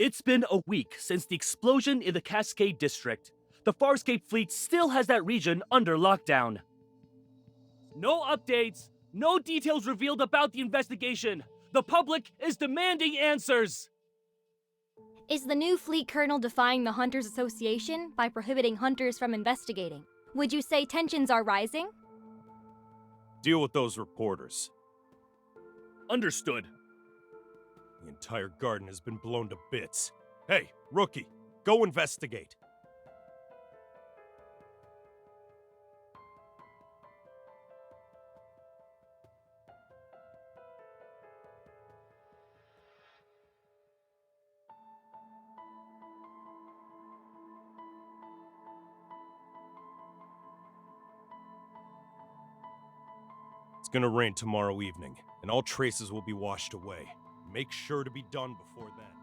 It's been a week since the explosion in the Cascade District. The Farscape fleet still has that region under lockdown. No updates, no details revealed about the investigation. The public is demanding answers. Is the new fleet colonel defying the Hunters Association by prohibiting hunters from investigating? Would you say tensions are rising? Deal with those reporters. Understood. The entire garden has been blown to bits. Hey, rookie, go investigate. It's gonna rain tomorrow evening, and all traces will be washed away. Make sure to be done before then.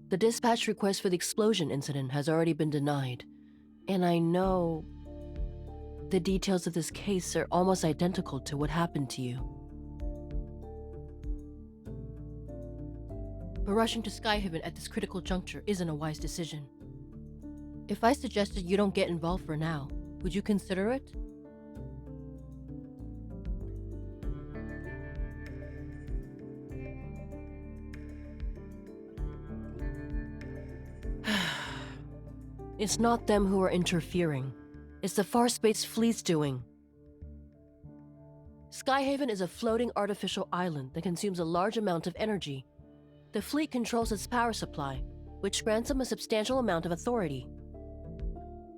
The dispatch request for the explosion incident has already been denied, and I know the details of this case are almost identical to what happened to you. But rushing to Skyhaven at this critical juncture isn't a wise decision. If I suggested you don't get involved for now, would you consider it? It's not them who are interfering. It's the Farspace fleet's doing. Skyhaven is a floating artificial island that consumes a large amount of energy. The fleet controls its power supply, which grants them a substantial amount of authority.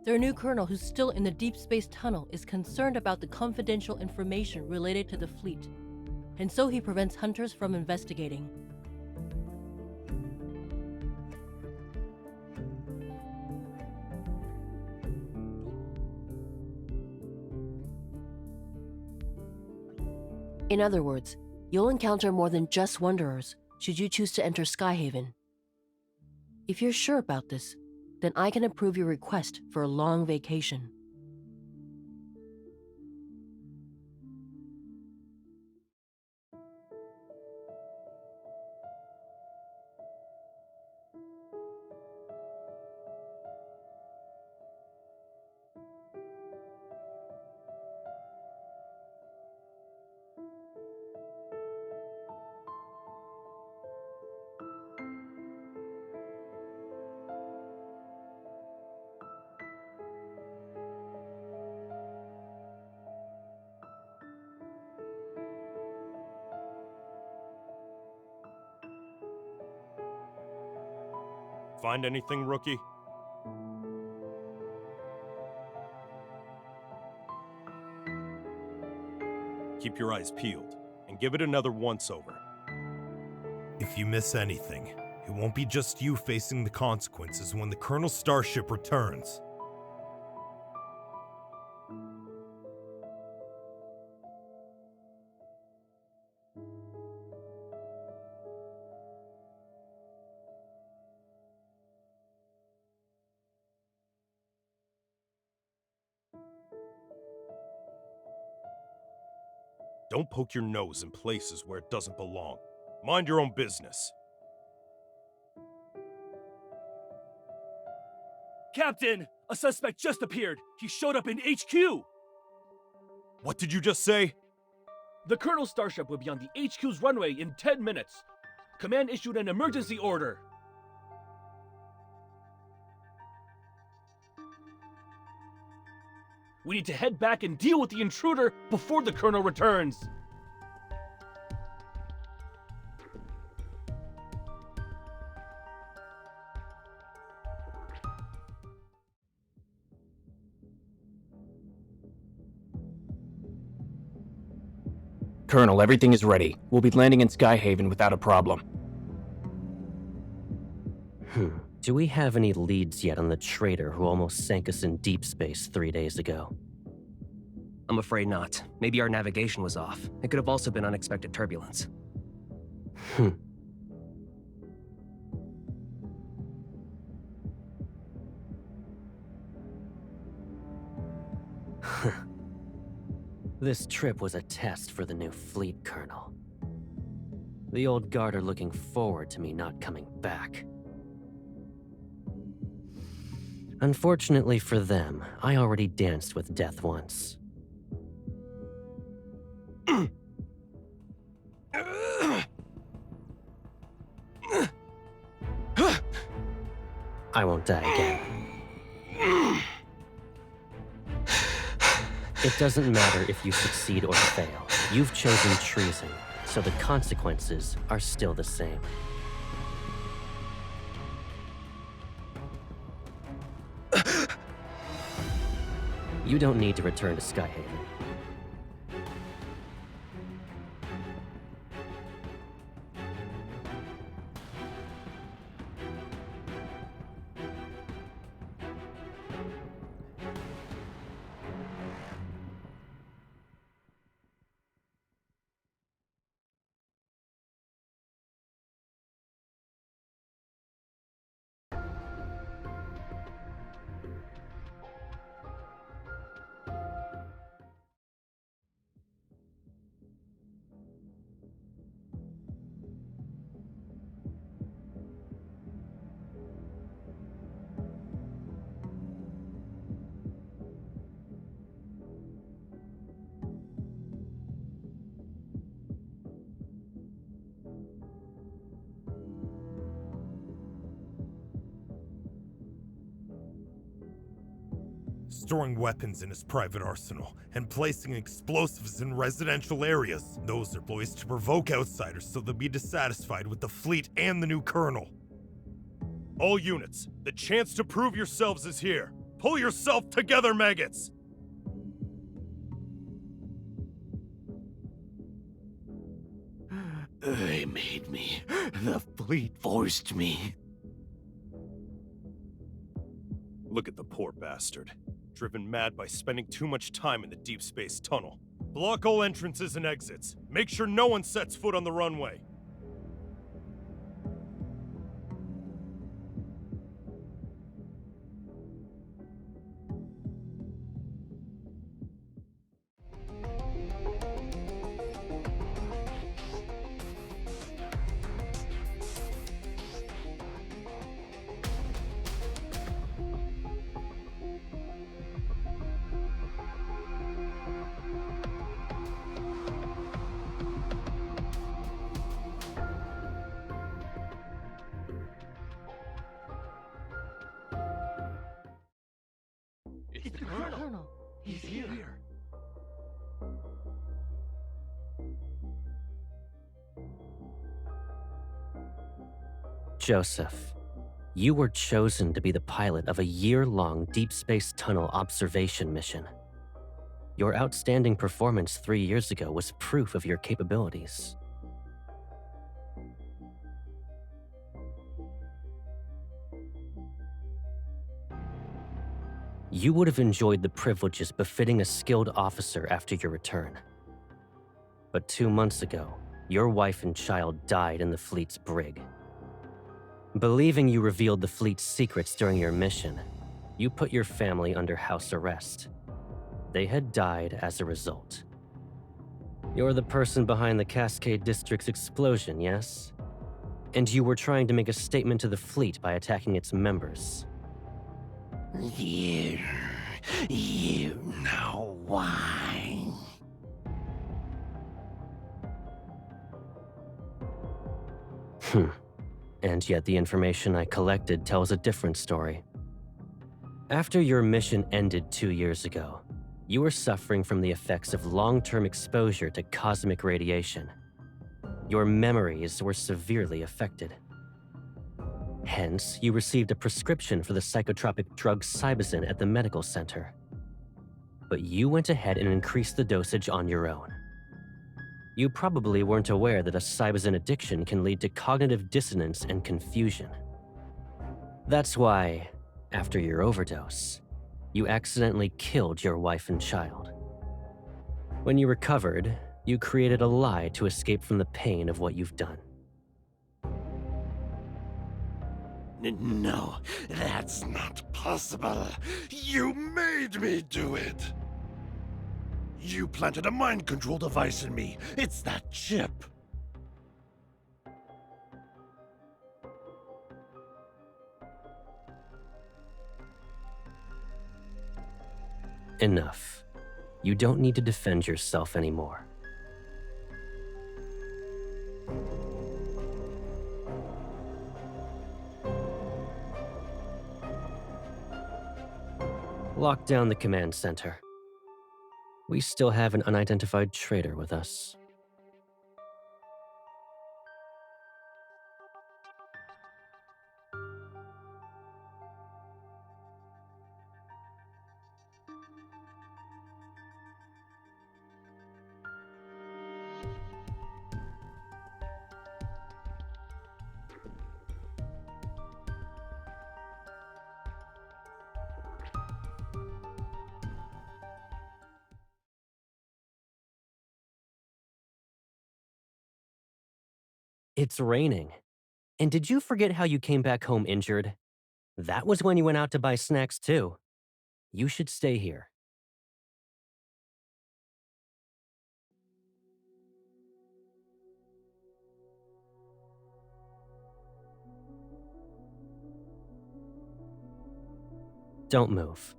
Their new colonel, who's still in the Deepspace tunnel, is concerned about the confidential information related to the fleet, and so he prevents hunters from investigating. In other words, you'll encounter more than just Wanderers should you choose to enter Skyhaven. If you're sure about this, then I can approve your request for a long vacation. Find anything, rookie? Keep your eyes peeled, and give it another once-over. If you miss anything, it won't be just you facing the consequences when the Colonel's starship returns. Don't poke your nose in places where it doesn't belong. Mind your own business. Captain! A suspect just appeared! He showed up in HQ! What did you just say? The Colonel's starship will be on the HQ's runway in 10 minutes. Command issued an emergency order. We need to head back and deal with the intruder before the Colonel returns. Colonel, everything is ready. We'll be landing in Skyhaven without a problem. Do we have any leads yet on the traitor who almost sank us in deep space 3 days ago? I'm afraid not. Maybe our navigation was off. It could have also been unexpected turbulence. This trip was a test for the new fleet colonel. The old guard are looking forward to me not coming back. Unfortunately for them, I already danced with death once. I won't die again. It doesn't matter if you succeed or fail. You've chosen treason, so the consequences are still the same. You don't need to return to Skyhaven. Storing weapons in his private arsenal and placing explosives in residential areas. Those are ploys to provoke outsiders so they'll be dissatisfied with the fleet and the new colonel. All units, the chance to prove yourselves is here. Pull yourself together, maggots! They made me. The fleet forced me. Look at the poor bastard. Driven mad by spending too much time in the deep space tunnel. Block all entrances and exits. Make sure no one sets foot on the runway. It's the Colonel. He's here. Joseph, you were chosen to be the pilot of a year-long deep space tunnel observation mission. Your outstanding performance 3 years ago was proof of your capabilities. You would have enjoyed the privileges befitting a skilled officer after your return. But 2 months ago, your wife and child died in the fleet's brig. Believing you revealed the fleet's secrets during your mission, you put your family under house arrest. They had died as a result. You're the person behind the Cascade District's explosion, yes? And you were trying to make a statement to the fleet by attacking its members. You know why? And yet the information I collected tells a different story. After your mission ended 2 years ago, you were suffering from the effects of long-term exposure to cosmic radiation. Your memories were severely affected. Hence, you received a prescription for the psychotropic drug Cybazin at the medical center. But you went ahead and increased the dosage on your own. You probably weren't aware that a Cybazin addiction can lead to cognitive dissonance and confusion. That's why, after your overdose, you accidentally killed your wife and child. When you recovered, you created a lie to escape from the pain of what you've done. No, that's not possible. You made me do it. You planted a mind control device in me. It's that chip. Enough. You don't need to defend yourself anymore. Lock down the command center. We still have an unidentified traitor with us. It's raining. And did you forget how you came back home injured? That was when you went out to buy snacks too. You should stay here. Don't move.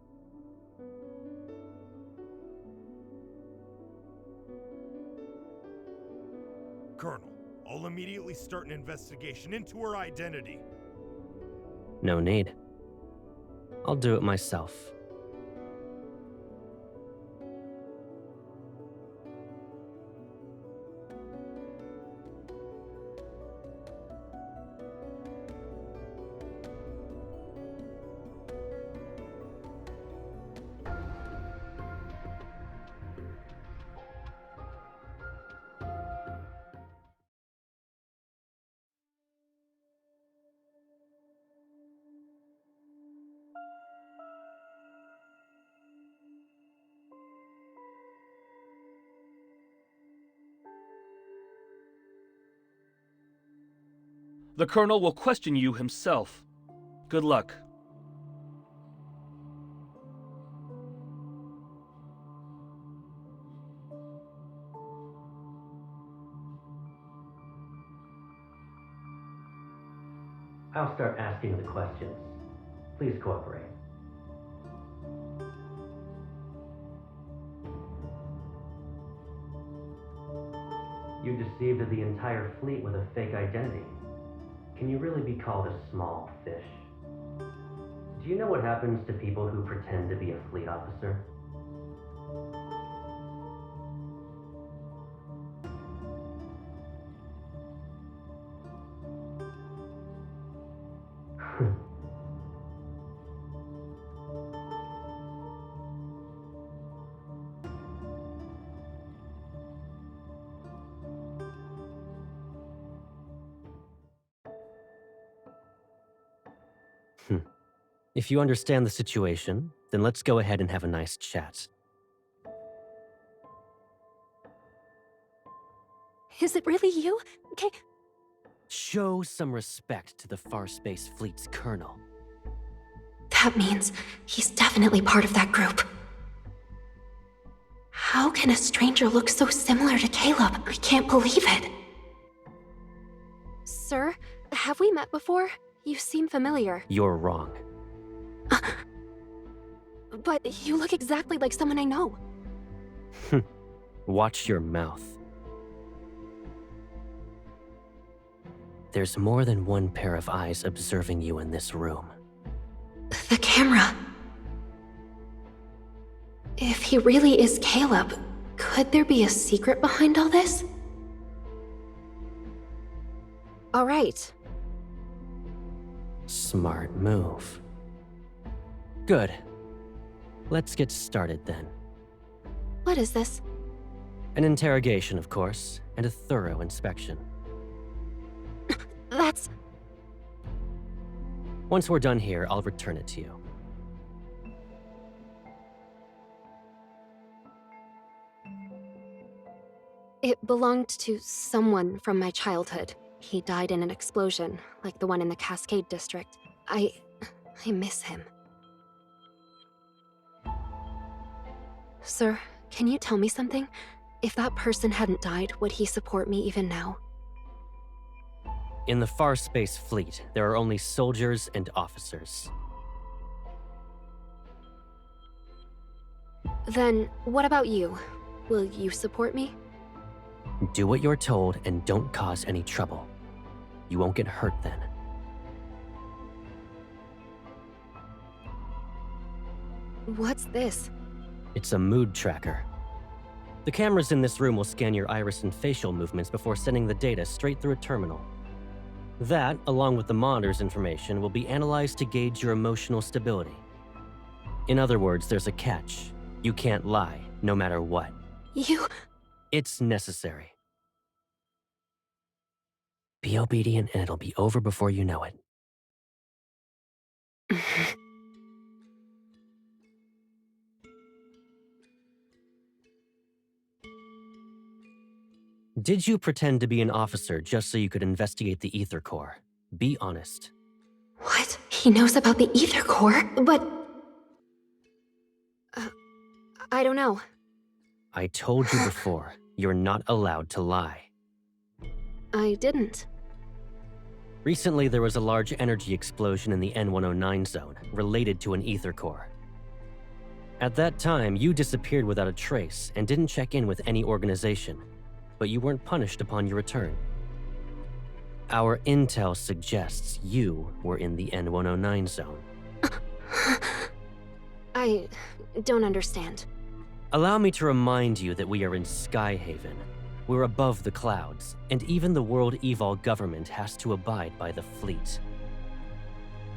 Colonel, I'll immediately start an investigation into her identity. No need. I'll do it myself. The Colonel will question you himself. Good luck. I'll start asking the questions. Please cooperate. You deceived the entire fleet with a fake identity. Can you really be called a small fish? Do you know what happens to people who pretend to be a fleet officer? If you understand the situation, then let's go ahead and have a nice chat. Is it really you? Okay. Show some respect to the Farspace Fleet's colonel. That means he's definitely part of that group. How can a stranger look so similar to Caleb? I can't believe it. Sir, have we met before? You seem familiar. You're wrong. But you look exactly like someone I know. Watch your mouth. There's more than one pair of eyes observing you in this room. The camera. If he really is Caleb, could there be a secret behind all this? All right. Smart move. Good. Let's get started then. What is this? An interrogation, of course, and a thorough inspection. That's... Once we're done here, I'll return it to you. It belonged to someone from my childhood. He died in an explosion, like the one in the Cascade District. I miss him. Sir, can you tell me something? If that person hadn't died, would he support me even now? In the Farspace Fleet, there are only soldiers and officers. Then, what about you? Will you support me? Do what you're told and don't cause any trouble. You won't get hurt then. What's this? It's a mood tracker. The cameras in this room will scan your iris and facial movements before sending the data straight through a terminal. That, along with the monitor's information, will be analyzed to gauge your emotional stability. In other words, there's a catch. You can't lie, no matter what. You... It's necessary. Be obedient and it'll be over before you know it. Did you pretend to be an officer just so you could investigate the Ether Core? Be honest. What? He knows about the Ether Core? But... I don't know. I told you before, you're not allowed to lie. I didn't. Recently, there was a large energy explosion in the N109 zone, related to an Ether Core. At that time, you disappeared without a trace and didn't check in with any organization, but you weren't punished upon your return. Our intel suggests you were in the N109 zone. I don't understand. Allow me to remind you that we are in Skyhaven. We're above the clouds, and even the World Evol government has to abide by the fleet.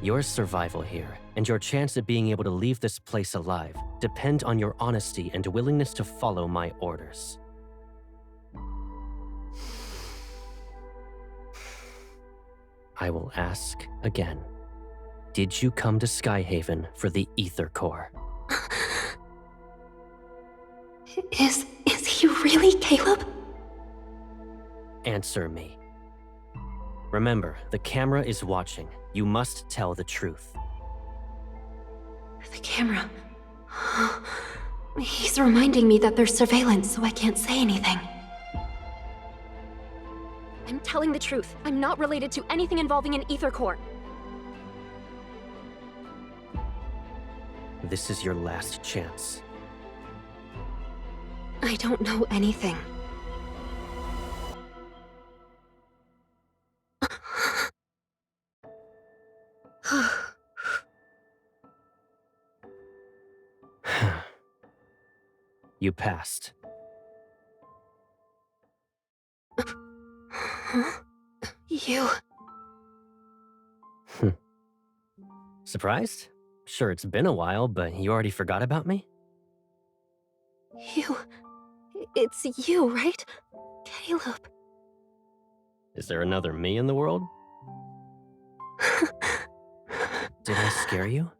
Your survival here, and your chance at being able to leave this place alive, depend on your honesty and willingness to follow my orders. I will ask again. Did you come to Skyhaven for the Ether Core? Is he really Caleb? Answer me. Remember, the camera is watching. You must tell the truth. The camera. He's reminding me that there's surveillance, so I can't say anything. I'm telling the truth. I'm not related to anything involving an Ether Core. This is your last chance. I don't know anything. You passed. You... Surprised? Sure, it's been a while, but you already forgot about me? It's you, right? Caleb. Is there another me in the world? Did I scare you?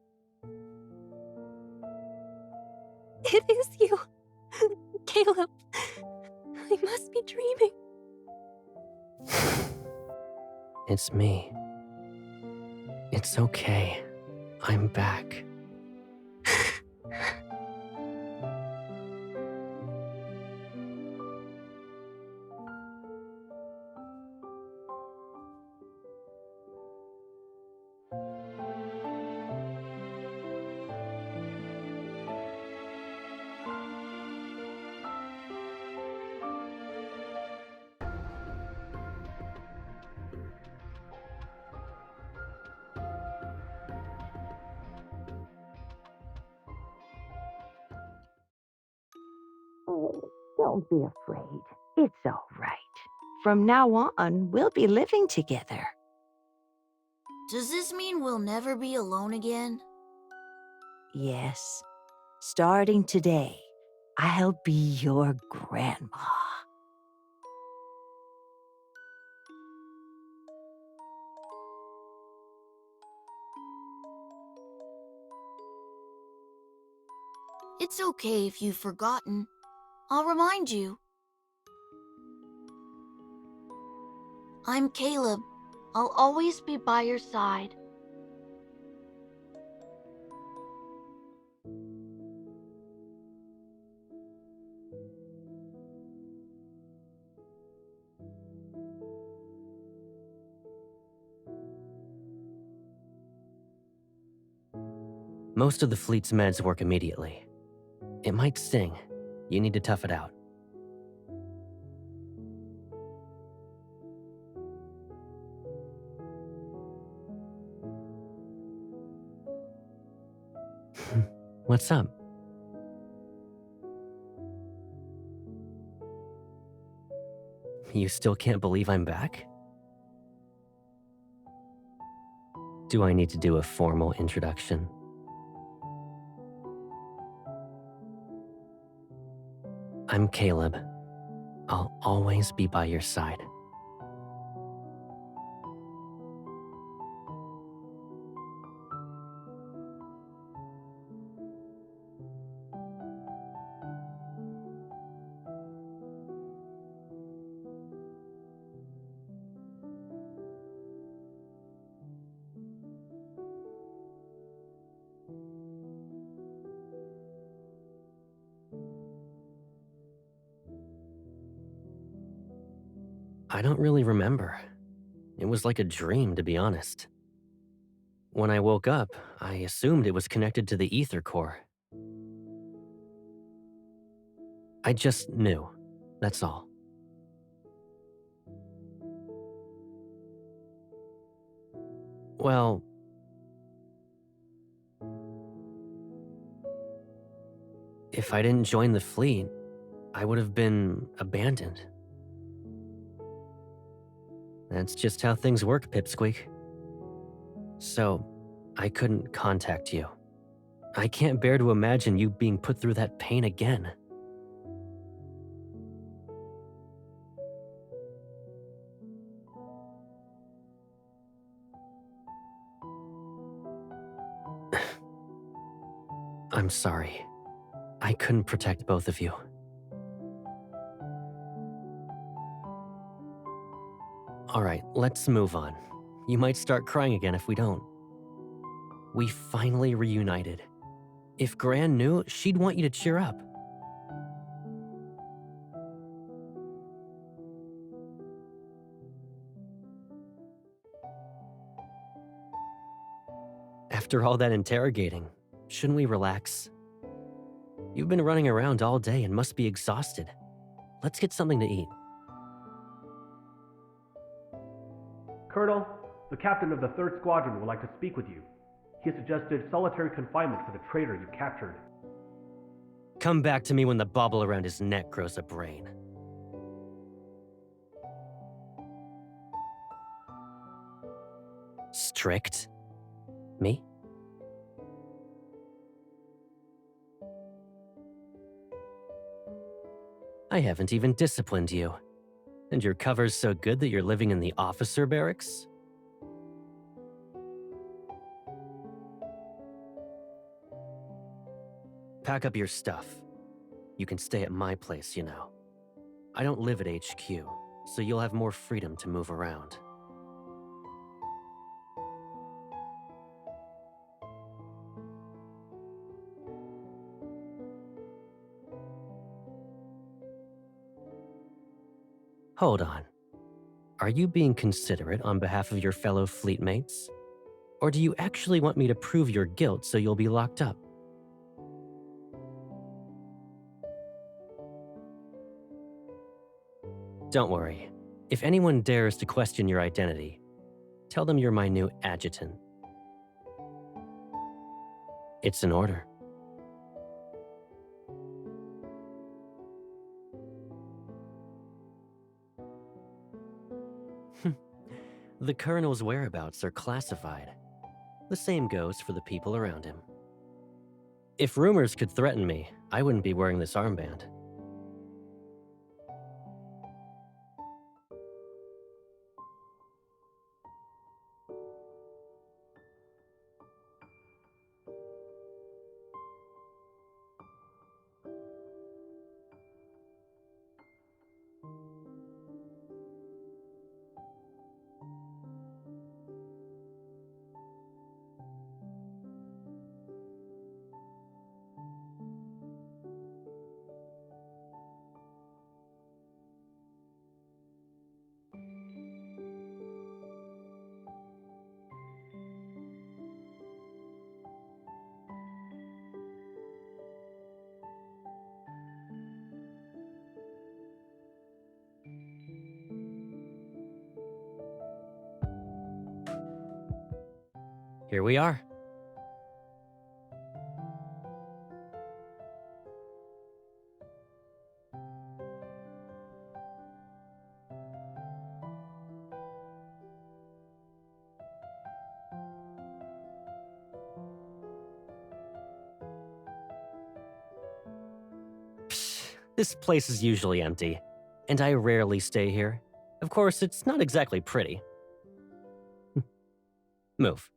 It is you. Caleb. I must be dreaming. It's me. It's okay. I'm back. Oh, don't be afraid. It's all right. From now on, we'll be living together. Does this mean we'll never be alone again? Yes. Starting today, I'll be your grandma. It's okay if you've forgotten. I'll remind you. I'm Caleb. I'll always be by your side. Most of the fleet's meds work immediately. It might sting. You need to tough it out. What's up? You still can't believe I'm back? Do I need to do a formal introduction? I'm Caleb. I'll always be by your side. I don't really remember. It was like a dream, to be honest. When I woke up, I assumed it was connected to the ether core. I just knew. That's all. Well, if I didn't join the fleet, I would have been abandoned. That's just how things work, Pipsqueak. So, I couldn't contact you. I can't bear to imagine you being put through that pain again. I'm sorry. I couldn't protect both of you. Alright, let's move on. You might start crying again if we don't. We finally reunited. If Gran knew, she'd want you to cheer up. After all that interrogating, shouldn't we relax? You've been running around all day and must be exhausted. Let's get something to eat. Colonel, the captain of the 3rd Squadron would like to speak with you. He has suggested solitary confinement for the traitor you captured. Come back to me when the bauble around his neck grows a brain. Strict? Me? I haven't even disciplined you. And your cover's so good that you're living in the officer barracks? Pack up your stuff. You can stay at my place, you know. I don't live at HQ, so you'll have more freedom to move around. Hold on. Are you being considerate on behalf of your fellow fleet mates? Or do you actually want me to prove your guilt so you'll be locked up? Don't worry. If anyone dares to question your identity, tell them you're my new adjutant. It's an order. The Colonel's whereabouts are classified. The same goes for the people around him. If rumors could threaten me, I wouldn't be wearing this armband. Here we are. Psh, this place is usually empty, and I rarely stay here. Of course, it's not exactly pretty. Move.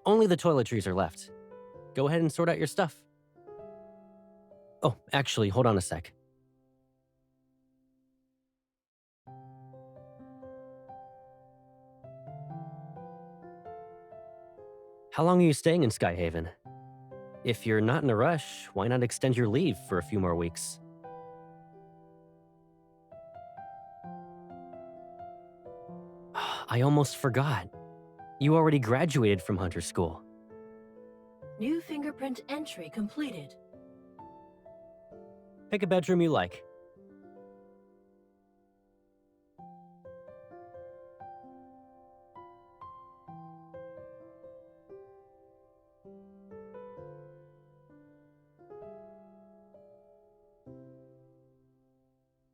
Only the toiletries are left. Go ahead and sort out your stuff. Oh, actually, hold on a sec. How long are you staying in Skyhaven? If you're not in a rush, why not extend your leave for a few more weeks? I almost forgot. You already graduated from Hunter School. New fingerprint entry completed. Pick a bedroom you like.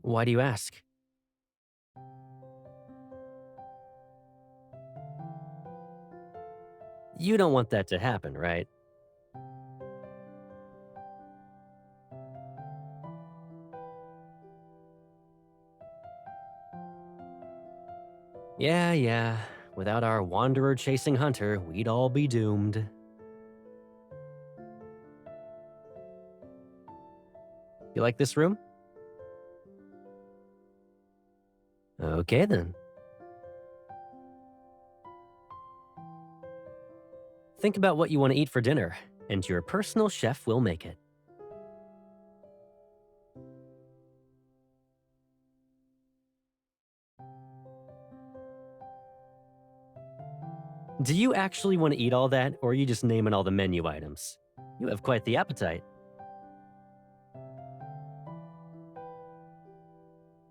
Why do you ask? You don't want that to happen, right? Yeah. Without our wanderer chasing Hunter, we'd all be doomed. You like this room? Okay then. Think about what you want to eat for dinner, and your personal chef will make it. Do you actually want to eat all that, or are you just naming all the menu items? You have quite the appetite.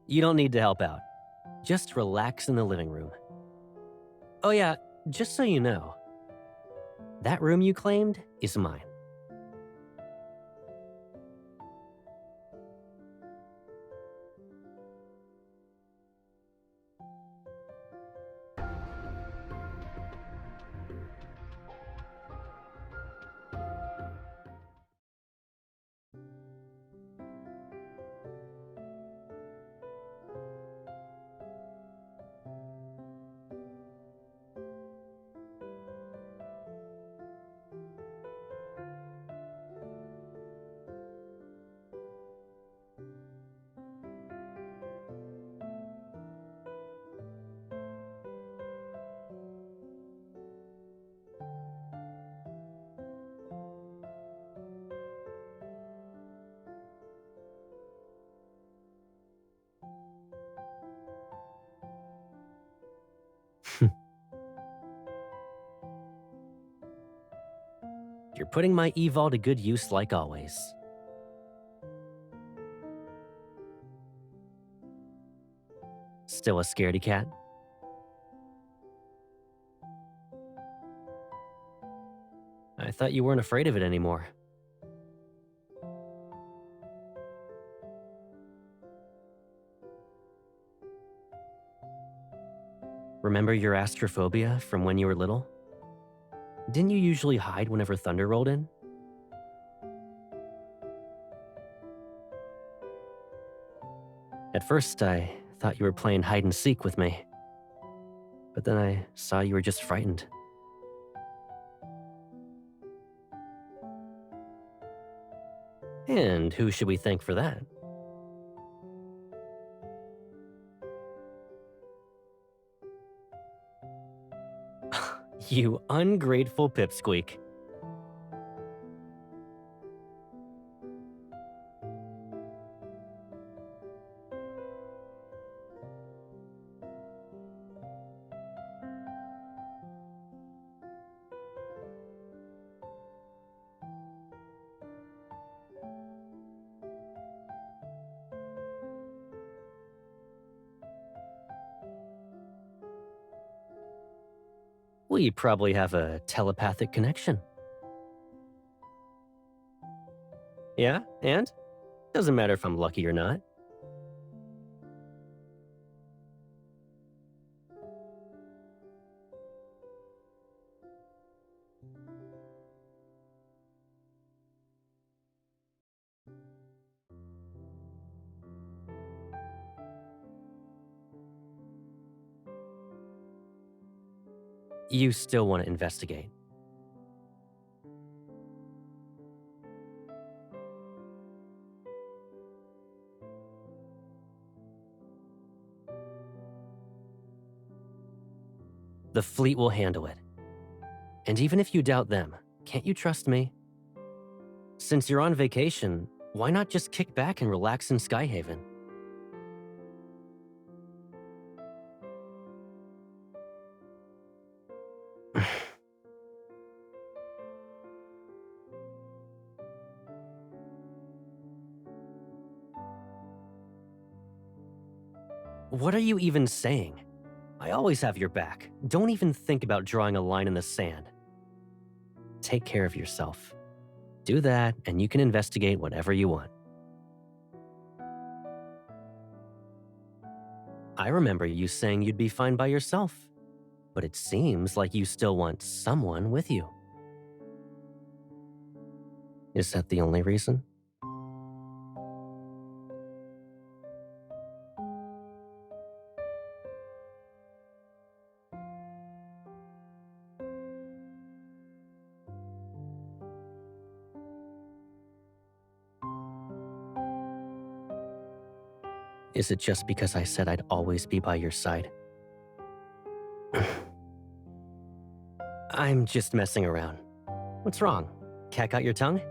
You don't need to help out. Just relax in the living room. Oh yeah, just so you know, that room you claimed is mine. You're putting my evol to good use like always. Still a scaredy cat? I thought you weren't afraid of it anymore. Remember your astrophobia from when you were little? Didn't you usually hide whenever thunder rolled in? At first, I thought you were playing hide and seek with me. But then I saw you were just frightened. And who should we thank for that? You ungrateful pipsqueak. We probably have a telepathic connection. Yeah, and? Doesn't matter if I'm lucky or not. You still want to investigate. The fleet will handle it. And even if you doubt them, can't you trust me? Since you're on vacation, why not just kick back and relax in Skyhaven? What are you even saying? I always have your back. Don't even think about drawing a line in the sand. Take care of yourself. Do that, and you can investigate whatever you want. I remember you saying you'd be fine by yourself, but it seems like you still want someone with you. Is that the only reason? Is it just because I said I'd always be by your side? I'm just messing around. What's wrong? Cat got your tongue?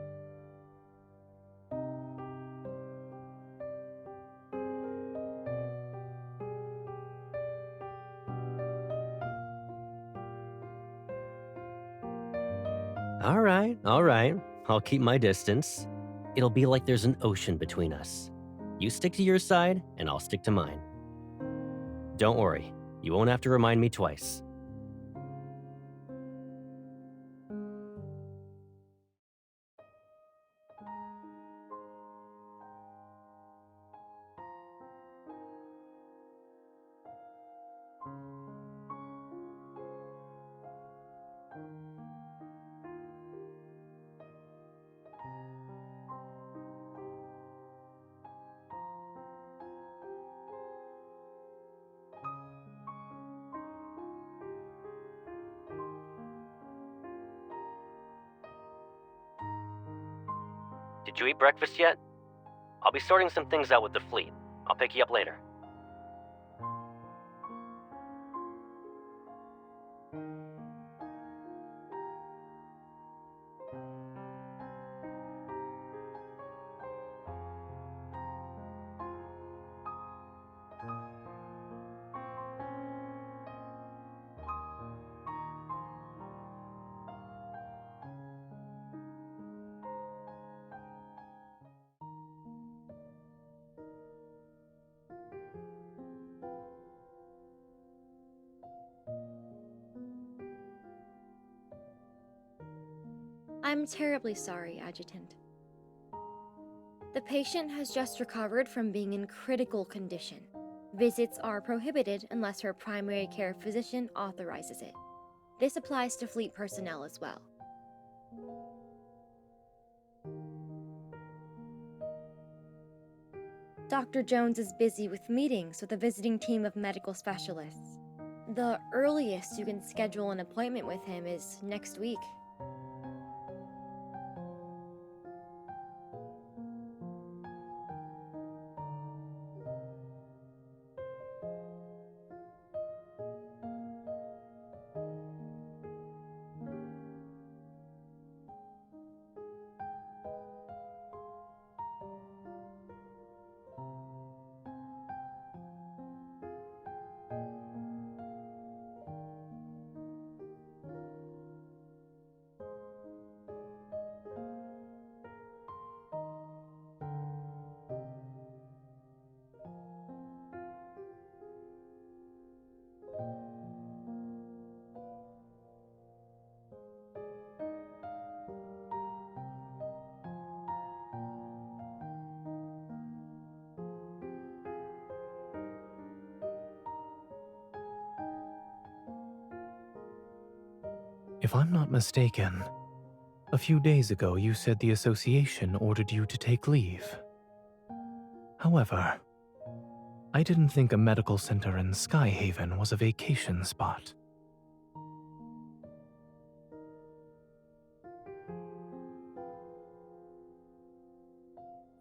All right. I'll keep my distance. It'll be like there's an ocean between us. You stick to your side, and I'll stick to mine. Don't worry, you won't have to remind me twice. Did you eat breakfast yet? I'll be sorting some things out with the fleet. I'll pick you up later. I'm terribly sorry, Adjutant. The patient has just recovered from being in critical condition. Visits are prohibited unless her primary care physician authorizes it. This applies to fleet personnel as well. Dr. Jones is busy with meetings with a visiting team of medical specialists. The earliest you can schedule an appointment with him is next week. If I'm not mistaken, a few days ago you said the association ordered you to take leave. However, I didn't think a medical center in Skyhaven was a vacation spot.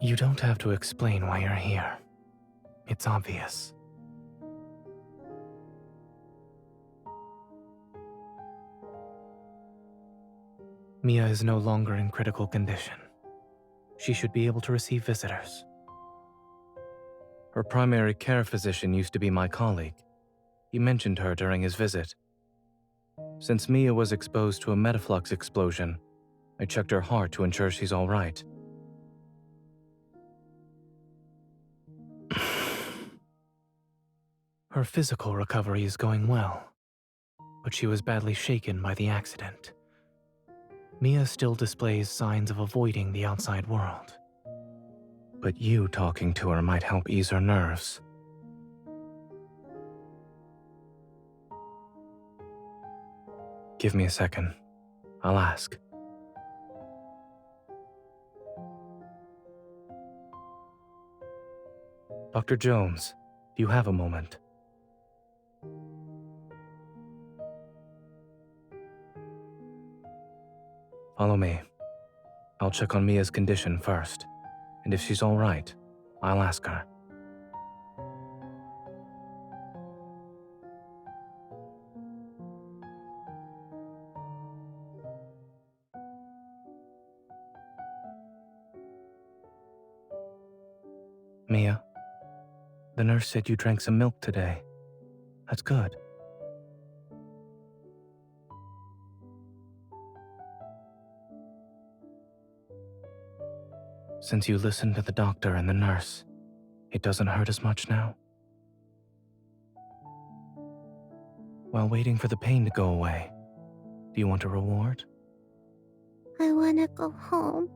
You don't have to explain why you're here. It's obvious. Mia is no longer in critical condition. She should be able to receive visitors. Her primary care physician used to be my colleague. He mentioned her during his visit. Since Mia was exposed to a metaflux explosion, I checked her heart to ensure she's all right. Her physical recovery is going well, but she was badly shaken by the accident. Mia still displays signs of avoiding the outside world. But you talking to her might help ease her nerves. Give me a second. I'll ask. Dr. Jones, do you have a moment? Follow me. I'll check on Mia's condition first, and if she's all right, I'll ask her. Mia, the nurse said you drank some milk today. That's good. Since you listened to the doctor and the nurse, it doesn't hurt as much now? While waiting for the pain to go away, do you want a reward? I wanna go home.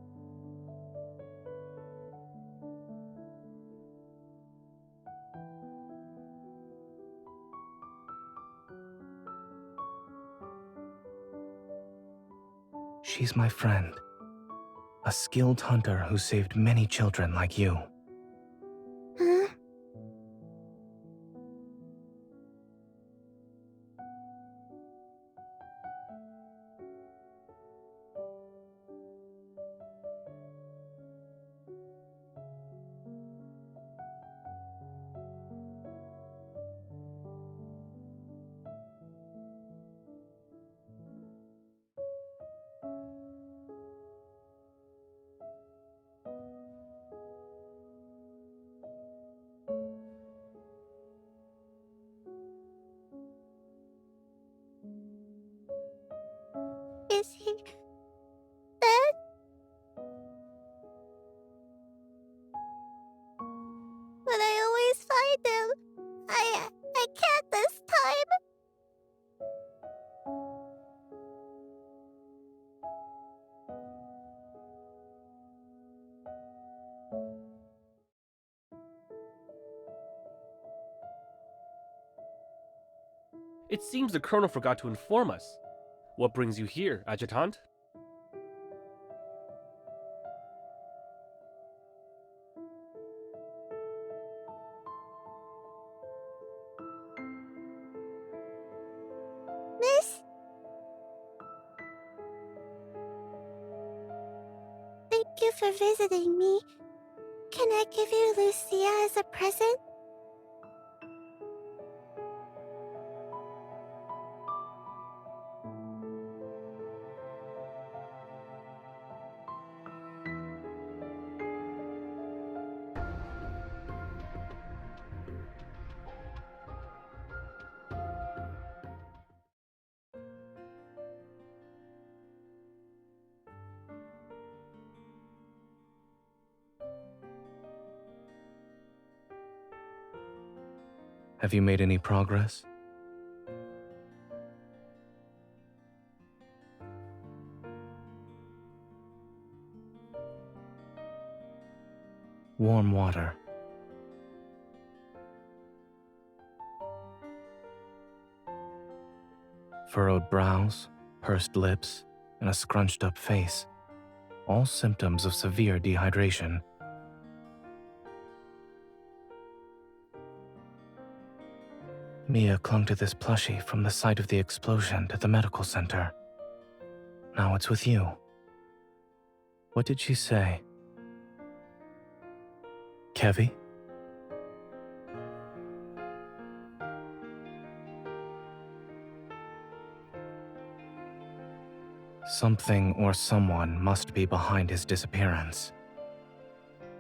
She's my friend. A skilled hunter who saved many children like you. Huh? Is he dead? But I always find him. I can't this time. It seems the Colonel forgot to inform us. What brings you here, Adjutant? Miss? Thank you for visiting me. Can I give you Lucia as a present? Have you made any progress? Warm water. Furrowed brows, pursed lips, and a scrunched up face. All symptoms of severe dehydration. Mia clung to this plushie from the site of the explosion at the medical center. Now it's with you. What did she say? Kevi? Something or someone must be behind his disappearance.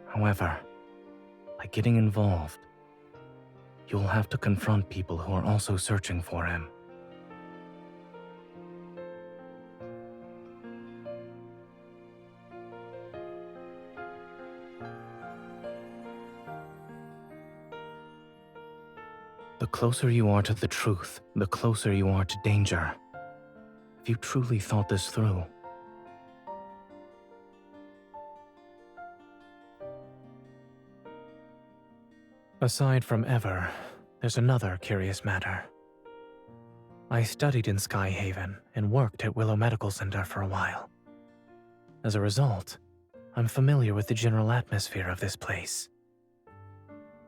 However, by getting involved, you'll have to confront people who are also searching for him. The closer you are to the truth, the closer you are to danger. If you truly thought this through. Aside from Ever, there's another curious matter. I studied in Skyhaven and worked at Willow Medical Center for a while. As a result, I'm familiar with the general atmosphere of this place.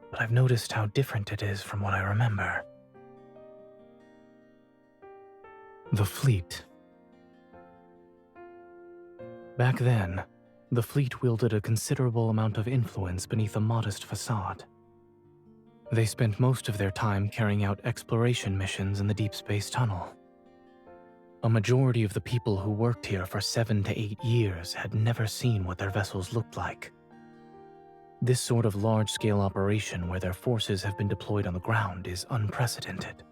But I've noticed how different it is from what I remember. The fleet. Back then, the fleet wielded a considerable amount of influence beneath a modest facade. They spent most of their time carrying out exploration missions in the Deepspace tunnel. A majority of the people who worked here for 7 to 8 years had never seen what their vessels looked like. This sort of large-scale operation where their forces have been deployed on the ground is unprecedented.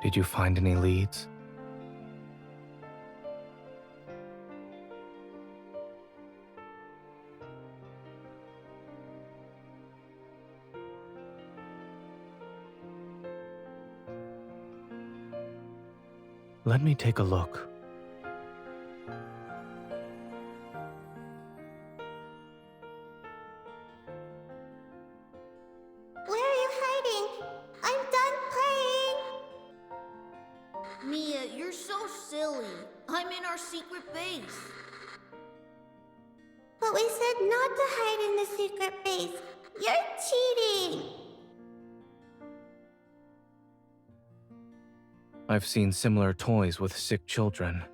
Did you find any leads? Let me take a look. Where are you hiding? I'm done playing! Mia, you're so silly. I'm in our secret base. But we said not to hide in the secret base. You're cheating! I've seen similar toys with sick children.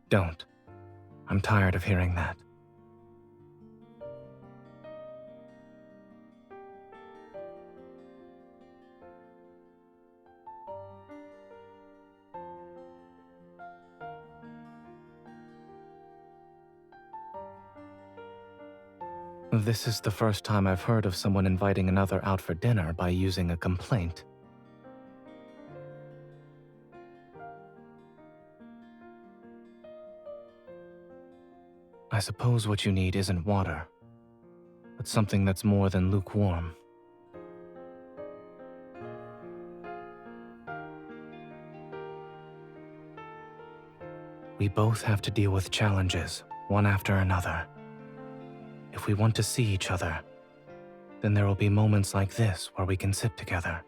Don't. I'm tired of hearing that. This is the first time I've heard of someone inviting another out for dinner by using a complaint. I suppose what you need isn't water, but something that's more than lukewarm. We both have to deal with challenges, one after another. If we want to see each other, then there will be moments like this where we can sit together,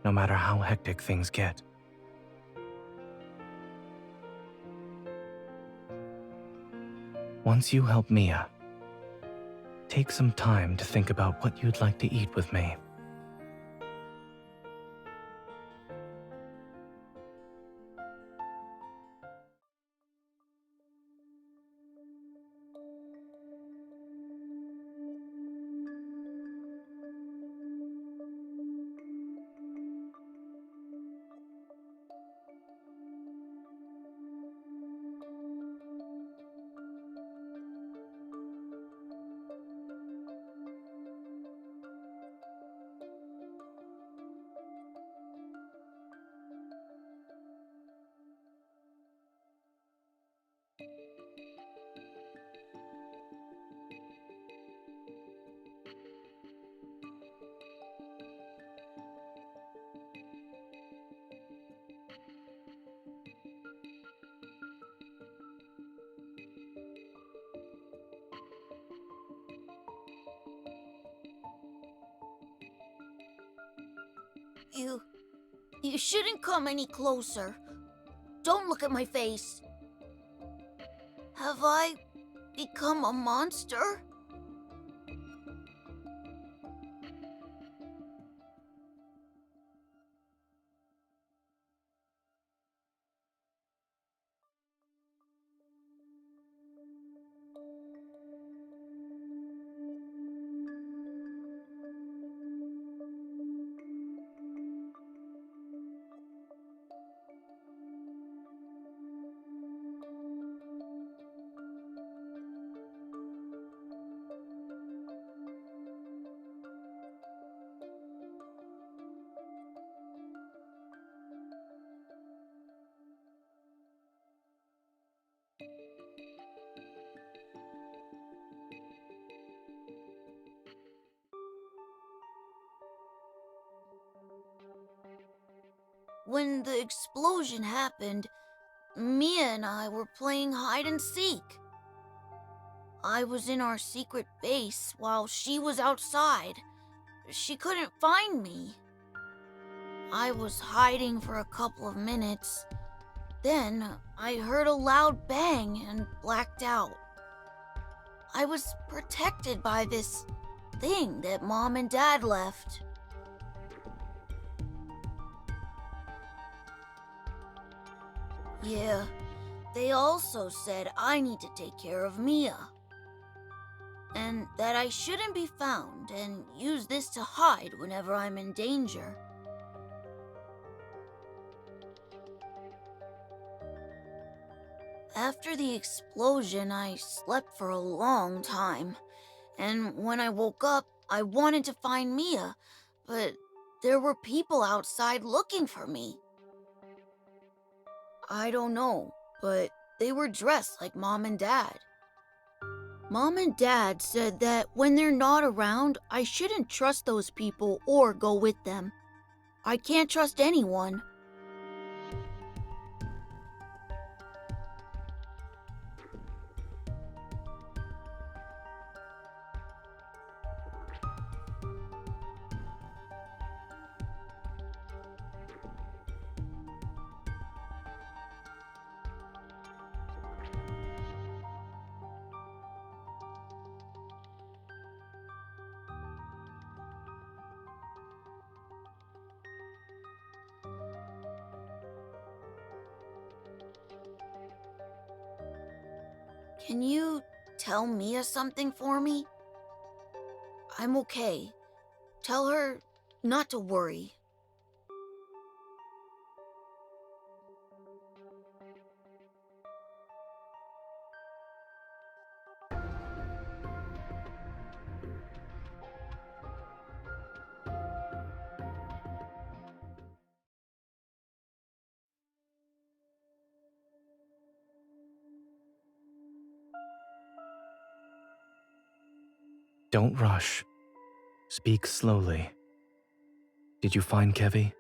no matter how hectic things get. Once you help Mia, take some time to think about what you'd like to eat with me. You shouldn't come any closer. Don't look at my face. Have I become a monster? When the explosion happened, Mia and I were playing hide and seek. I was in our secret base while she was outside. She couldn't find me. I was hiding for a couple of minutes. Then I heard a loud bang and blacked out. I was protected by this thing that Mom and Dad left. Yeah, they also said I need to take care of Mia. And that I shouldn't be found and use this to hide whenever I'm in danger. After the explosion, I slept for a long time. And when I woke up, I wanted to find Mia, but there were people outside looking for me. I don't know, but they were dressed like Mom and Dad. Mom and Dad said that when they're not around, I shouldn't trust those people or go with them. I can't trust anyone. Can you tell Mia something for me? I'm okay. Tell her not to worry. Don't rush. Speak slowly. Did you find Kevi?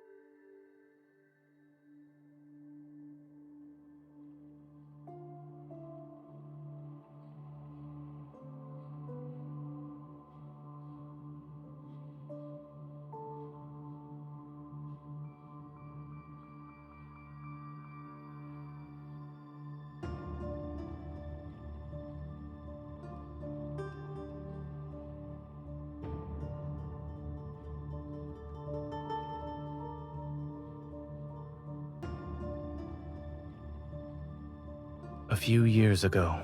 A few years ago,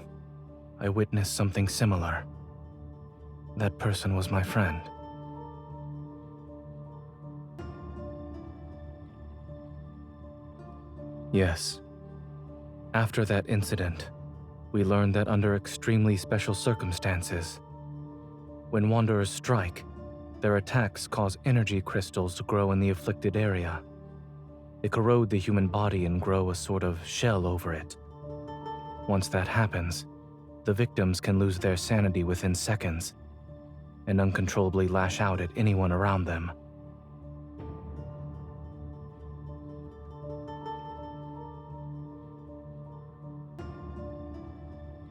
I witnessed something similar. That person was my friend. Yes. After that incident, we learned that under extremely special circumstances, when Wanderers strike, their attacks cause energy crystals to grow in the afflicted area. They corrode the human body and grow a sort of shell over it. Once that happens, the victims can lose their sanity within seconds and uncontrollably lash out at anyone around them.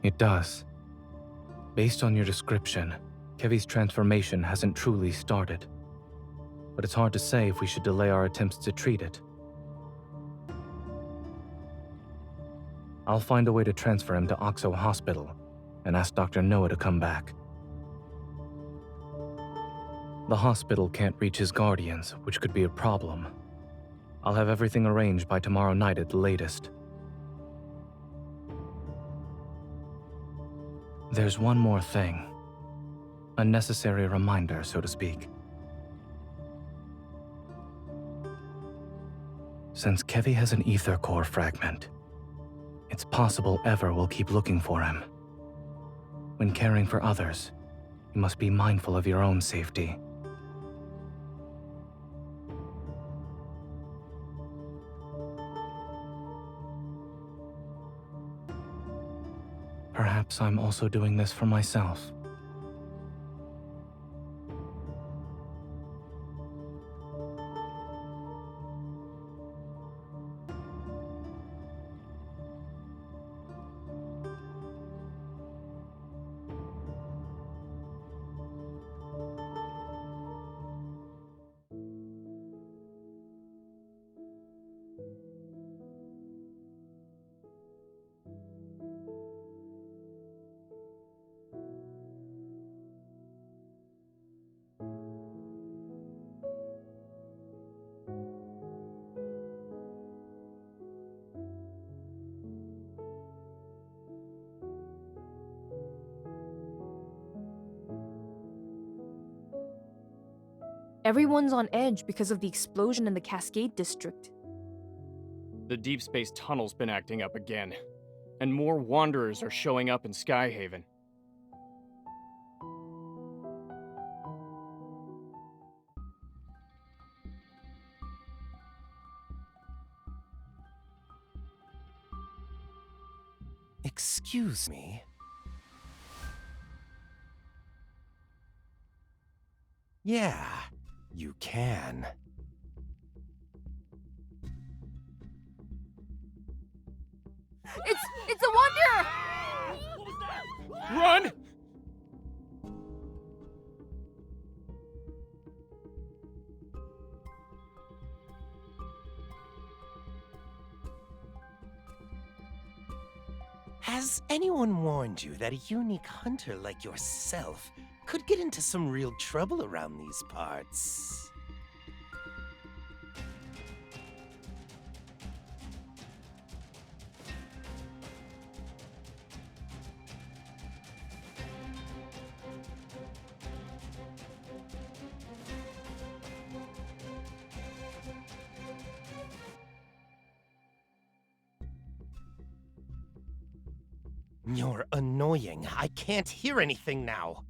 It does. Based on your description, Kevi's transformation hasn't truly started. But it's hard to say if we should delay our attempts to treat it. I'll find a way to transfer him to Oxo Hospital and ask Dr. Noah to come back. The hospital can't reach his guardians, which could be a problem. I'll have everything arranged by tomorrow night at the latest. There's one more thing. A necessary reminder, so to speak. Since Kevi has an ether core fragment, it's possible Ever will keep looking for him. When caring for others, you must be mindful of your own safety. Perhaps I'm also doing this for myself. Everyone's on edge because of the explosion in the Cascade District. The Deepspace tunnel's been acting up again, and more Wanderers are showing up in Skyhaven. Excuse me? Yeah, you can. It's a Wanderer! Run! Has anyone warned you that a unique hunter like yourself could get into some real trouble around these parts? You're annoying. I can't hear anything now.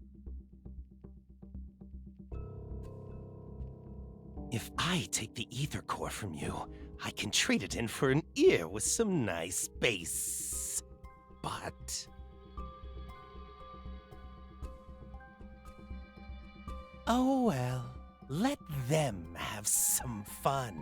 If I take the ether core from you, I can trade it in for an ear with some nice bass. But Oh well, let them have some fun.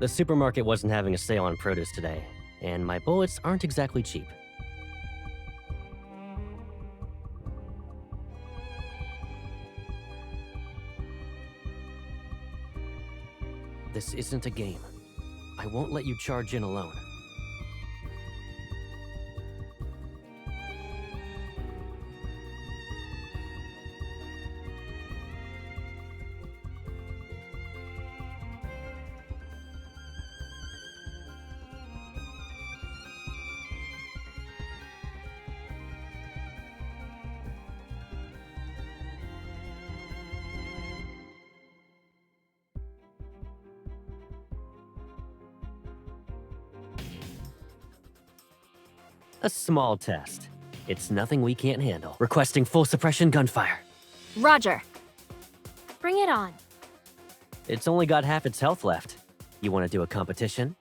The supermarket wasn't having a sale on produce today, and my bullets aren't exactly cheap. This isn't a game. I won't let you charge in alone. A small test. It's nothing we can't handle. Requesting full suppression gunfire. Roger. Bring it on. It's only got half its health left. You want to do a competition?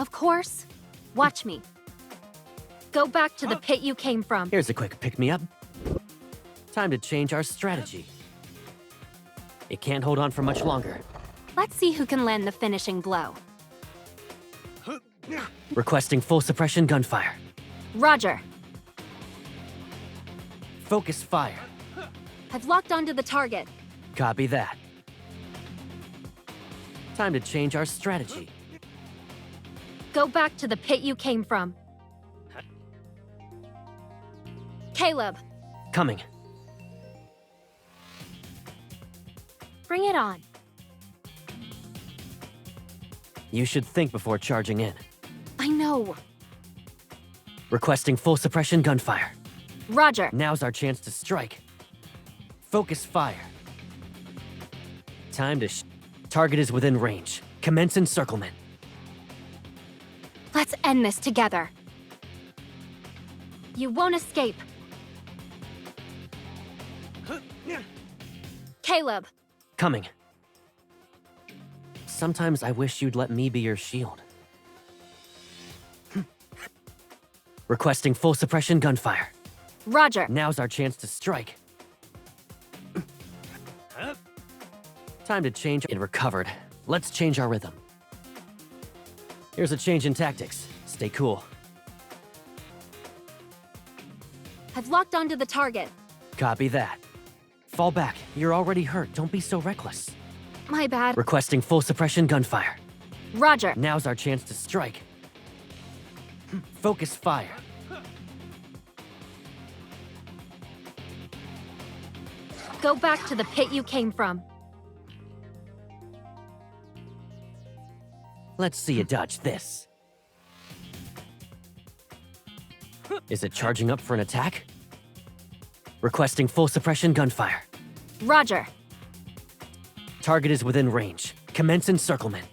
Of course. Watch me. Go back to the pit you came from. Here's a quick pick-me-up. Time to change our strategy. It can't hold on for much longer. Let's see who can land the finishing blow. Requesting full suppression gunfire. Roger. Focus fire. I've locked onto the target. Copy that. Time to change our strategy. Go back to the pit you came from. Caleb. Coming. Bring it on. You should think before charging in. I know. Requesting full suppression gunfire. Roger. Now's our chance to strike. Focus fire. Time to target is within range. Commence encirclement. Let's end this together. You won't escape. Caleb. Coming. Sometimes I wish you'd let me be your shield. Requesting full suppression gunfire. Roger. Now's our chance to strike. Time to change. It recovered. Let's change our rhythm. Here's a change in tactics. Stay cool. I've locked onto the target. Copy that. Fall back. You're already hurt. Don't be so reckless. My bad. Requesting full suppression gunfire. Roger. Now's our chance to strike. Focus fire. Go back to the pit you came from. Let's see you dodge this. Is it charging up for an attack? Requesting full suppression gunfire. Roger. Target is within range. Commence encirclement.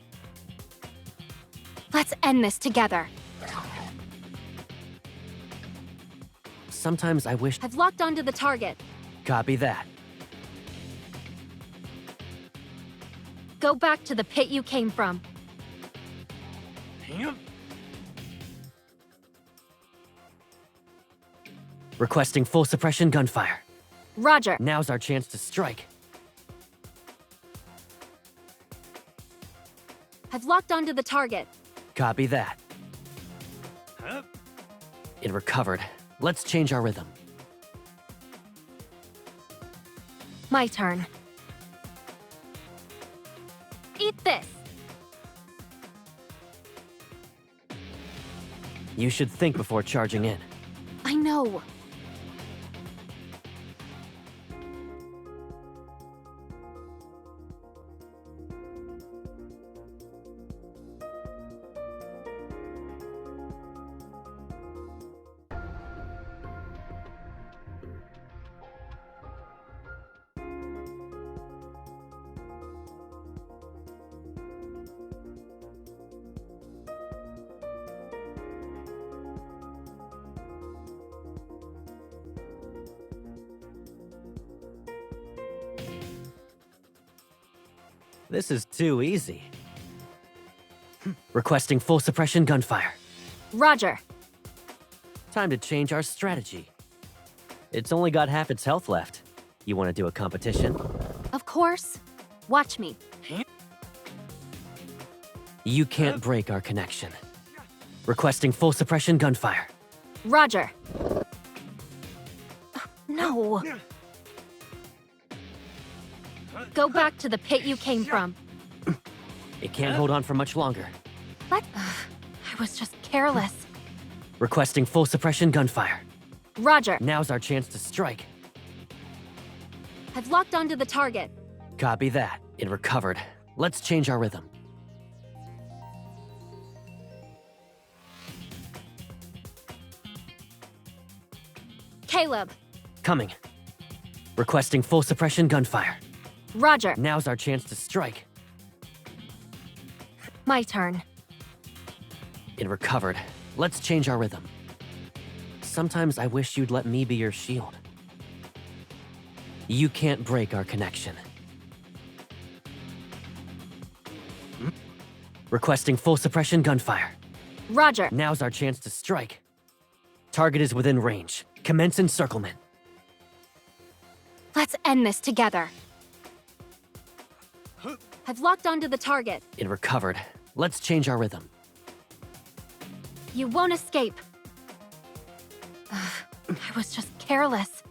Let's end this together. Sometimes I wish. I've locked onto the target. Copy that. Go back to the pit you came from. Requesting full suppression gunfire. Roger. Now's our chance to strike. I've locked onto the target. Copy that. It recovered. Let's change our rhythm. My turn. Eat this. You should think before charging in. I know. This is too easy. Requesting full suppression gunfire. Roger. Time to change our strategy. It's only got half its health left. You want to do a competition? Of course. Watch me. You can't break our connection. Requesting full suppression gunfire. Roger. No. Go back to the pit you came from. It can't hold on for much longer. What? I was just careless. Requesting full suppression gunfire. Roger. Now's our chance to strike. I've locked onto the target. Copy that. It recovered. Let's change our rhythm. Caleb. Coming. Requesting full suppression gunfire. Roger. Now's our chance to strike. My turn. It recovered. Let's change our rhythm. Sometimes I wish you'd let me be your shield. You can't break our connection. Requesting full suppression gunfire. Roger. Now's our chance to strike. Target is within range. Commence encirclement. Let's end this together. I've locked onto the target. It recovered. Let's change our rhythm. You won't escape. I was just careless.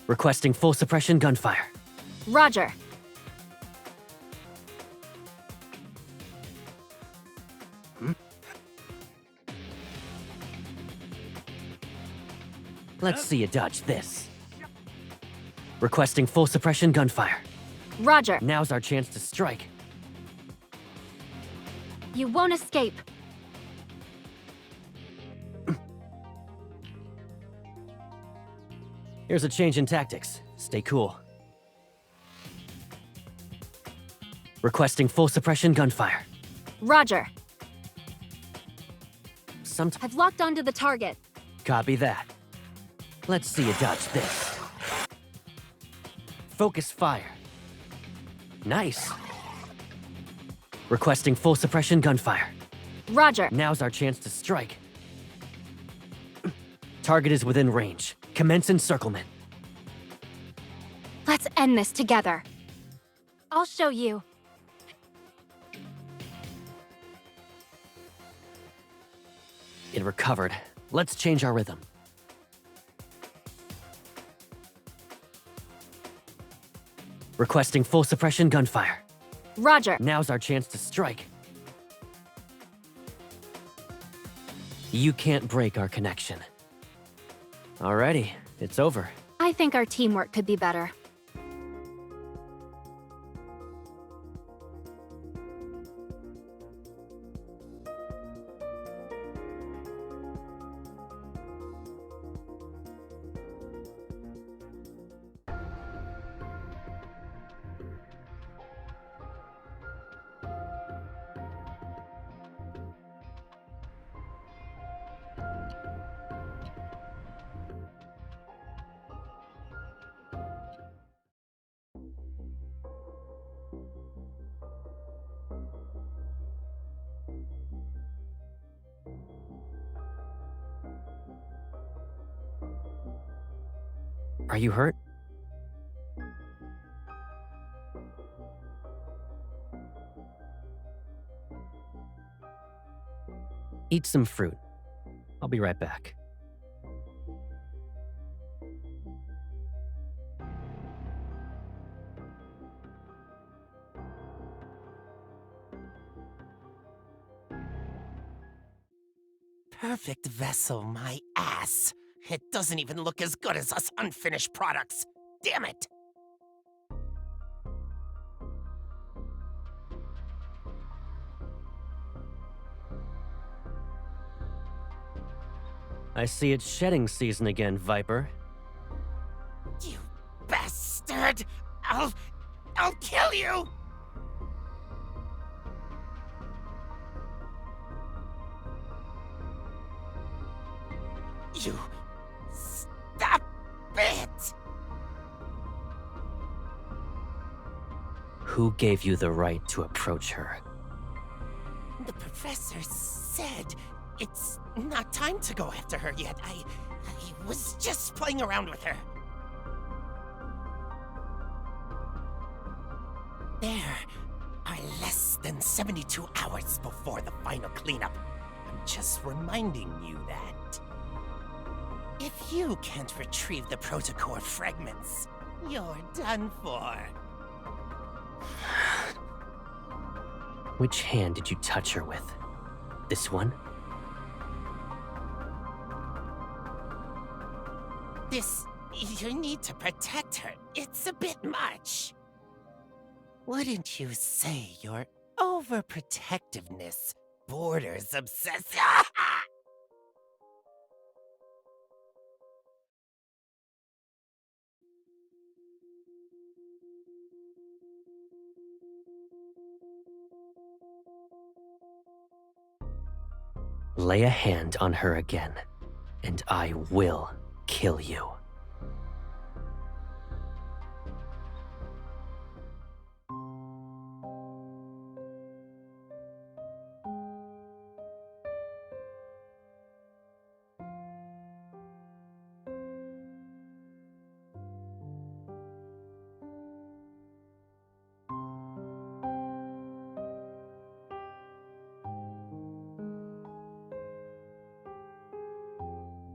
Requesting full suppression gunfire. Roger. Let's see you dodge this. Requesting full suppression gunfire. Roger. Now's our chance to strike. You won't escape. Here's a change in tactics. Stay cool. Requesting full suppression gunfire. Roger. Sometimes I've locked onto the target. Copy that. Let's see you dodge this. Focus fire. Nice. Requesting full suppression gunfire. Roger. Now's our chance to strike. Target is within range. Commence encirclement. Let's end this together. I'll show you. It recovered. Let's change our rhythm. Requesting full suppression gunfire. Roger. Now's our chance to strike. You can't break our connection. Alrighty, it's over. I think our teamwork could be better. Are you hurt? Eat some fruit. I'll be right back. Perfect vessel, my ass. It doesn't even look as good as us unfinished products. Damn it! I see it's shedding season again, Viper. You bastard! I'll kill you! You... Stop it! Who gave you the right to approach her? The professor said it's not time to go after her yet. I was just playing around with her. There are less than 72 hours before the final cleanup. I'm just reminding you that. If you can't retrieve the protocore fragments, you're done for. Which hand did you touch her with? This one? This... you need to protect her. It's a bit much. Wouldn't you say your overprotectiveness borders obsessive? Lay a hand on her again, and I will kill you.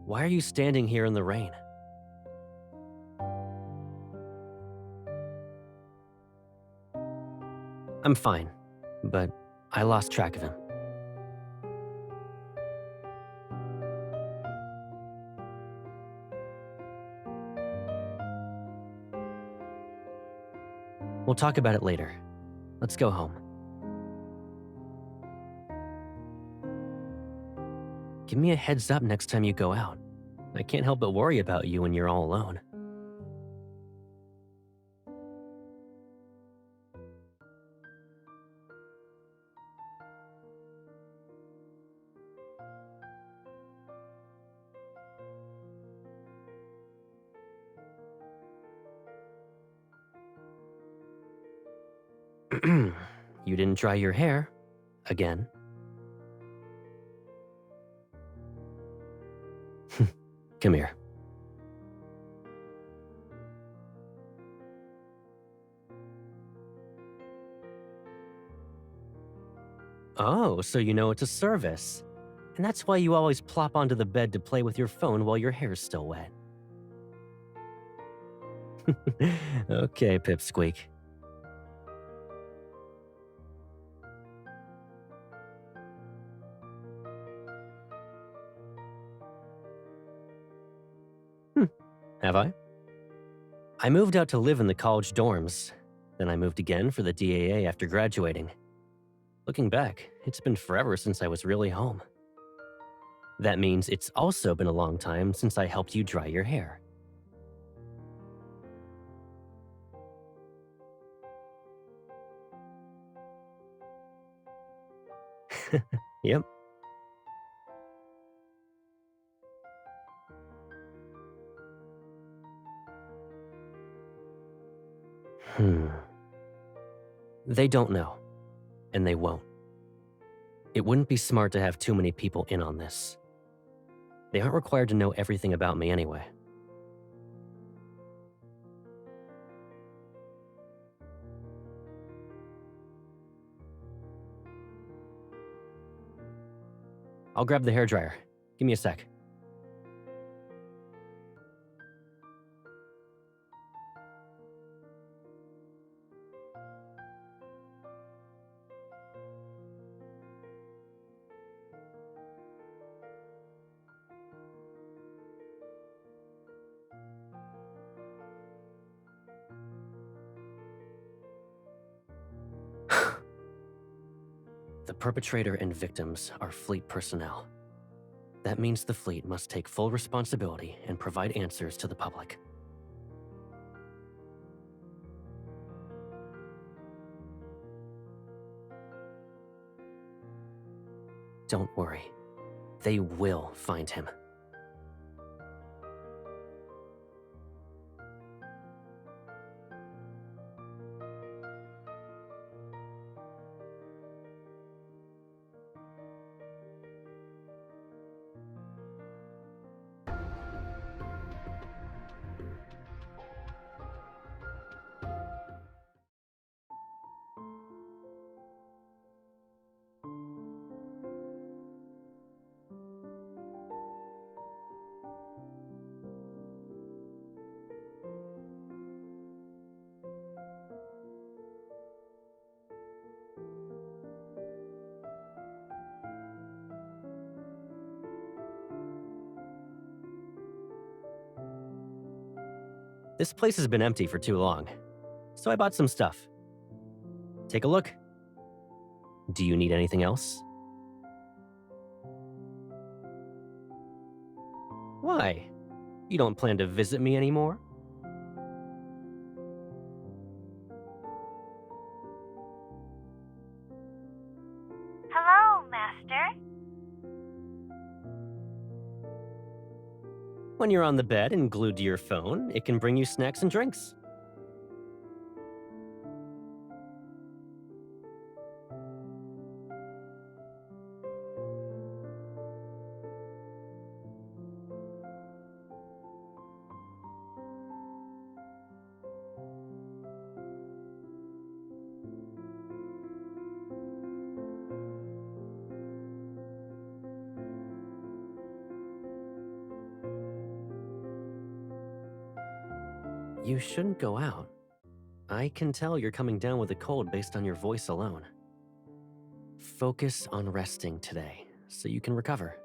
Why are you standing here in the rain? I'm fine, but I lost track of him. We'll talk about it later. Let's go home. Give me a heads up next time you go out. I can't help but worry about you when you're all alone. You didn't dry your hair. Again. Come here. Oh, so you know it's a service. And that's why you always plop onto the bed to play with your phone while your hair's still wet. Okay, Pipsqueak. Have I? I moved out to live in the college dorms. Then I moved again for the DAA after graduating. Looking back, it's been forever since I was really home. That means it's also been a long time since I helped you dry your hair. Yep. They don't know, and they won't. It wouldn't be smart to have too many people in on this. They aren't required to know everything about me anyway. I'll grab the hairdryer. Give me a sec. The perpetrator and victims are fleet personnel. That means the fleet must take full responsibility and provide answers to the public. Don't worry. They will find him. This place has been empty for too long, so I bought some stuff. Take a look. Do you need anything else? Why? You don't plan to visit me anymore? Hello, Master. When you're on the bed and glued to your phone, it can bring you snacks and drinks. You shouldn't go out. I can tell you're coming down with a cold based on your voice alone. Focus on resting today, so you can recover.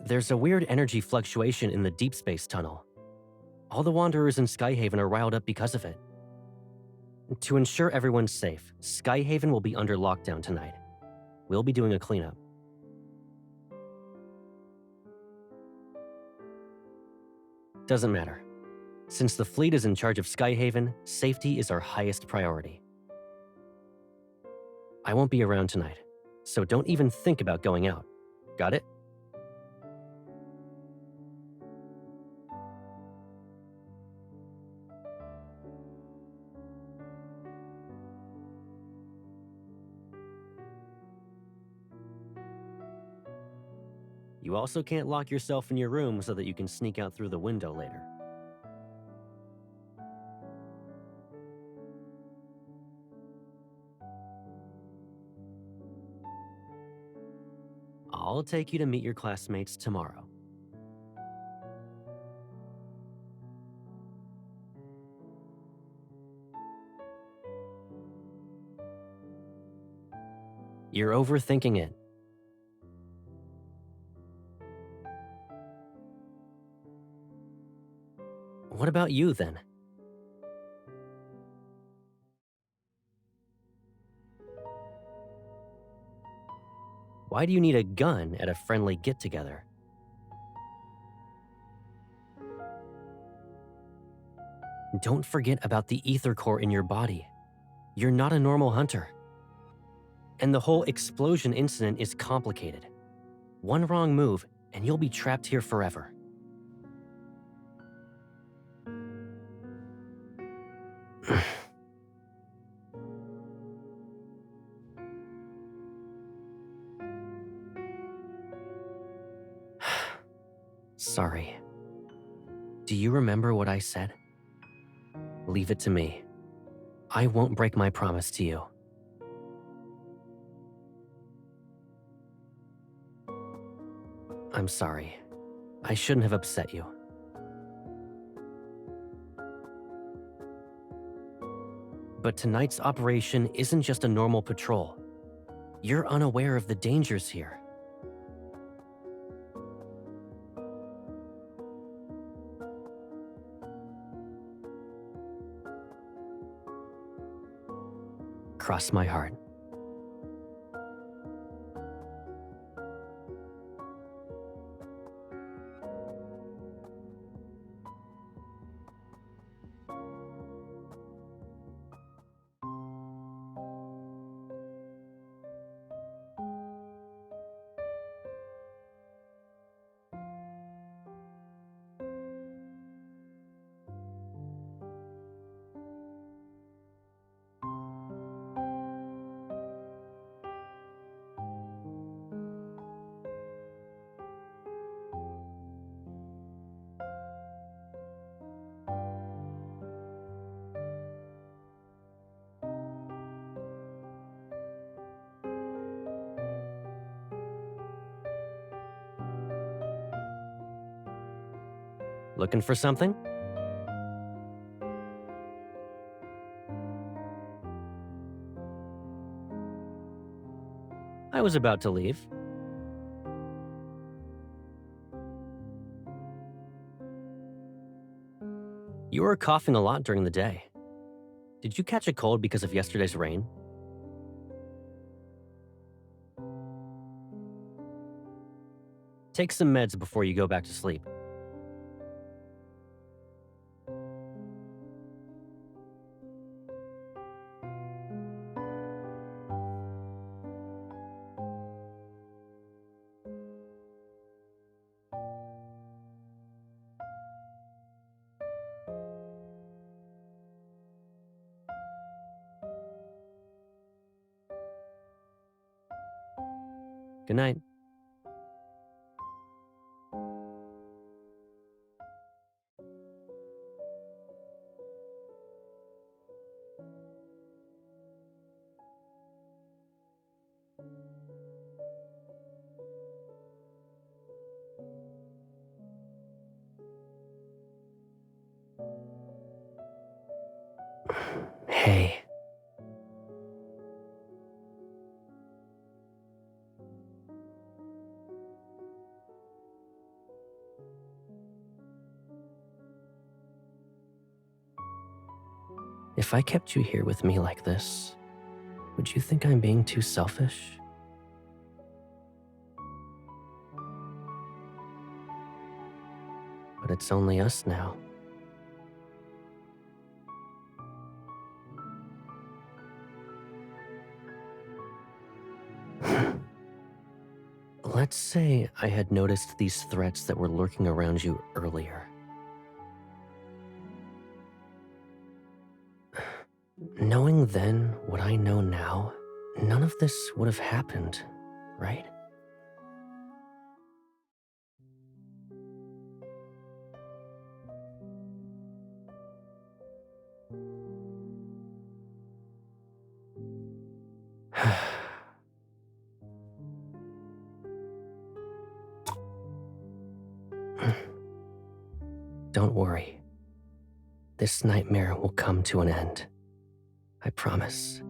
There's a weird energy fluctuation in the Deepspace tunnel. All the Wanderers in Skyhaven are riled up because of it. To ensure everyone's safe, Skyhaven will be under lockdown tonight. We'll be doing a cleanup. Doesn't matter. Since the fleet is in charge of Skyhaven, safety is our highest priority. I won't be around tonight, so don't even think about going out. Got it? You also can't lock yourself in your room so that you can sneak out through the window later. I'll take you to meet your classmates tomorrow. You're overthinking it. What about you, then? Why do you need a gun at a friendly get-together? Don't forget about the ether core in your body. You're not a normal hunter. And the whole explosion incident is complicated. One wrong move, and you'll be trapped here forever. Sorry. Do you remember what I said? Leave it to me. I won't break my promise to you. I'm sorry. I shouldn't have upset you. But tonight's operation isn't just a normal patrol. You're unaware of the dangers here. Cross my heart. Looking for something? I was about to leave. You were coughing a lot during the day. Did you catch a cold because of yesterday's rain? Take some meds before you go back to sleep. Good night. Hey. If I kept you here with me like this, would you think I'm being too selfish? But it's only us now. Let's say I had noticed these threats that were lurking around you earlier. Knowing then what I know now, none of this would have happened, right? Don't worry. This nightmare will come to an end. I promise.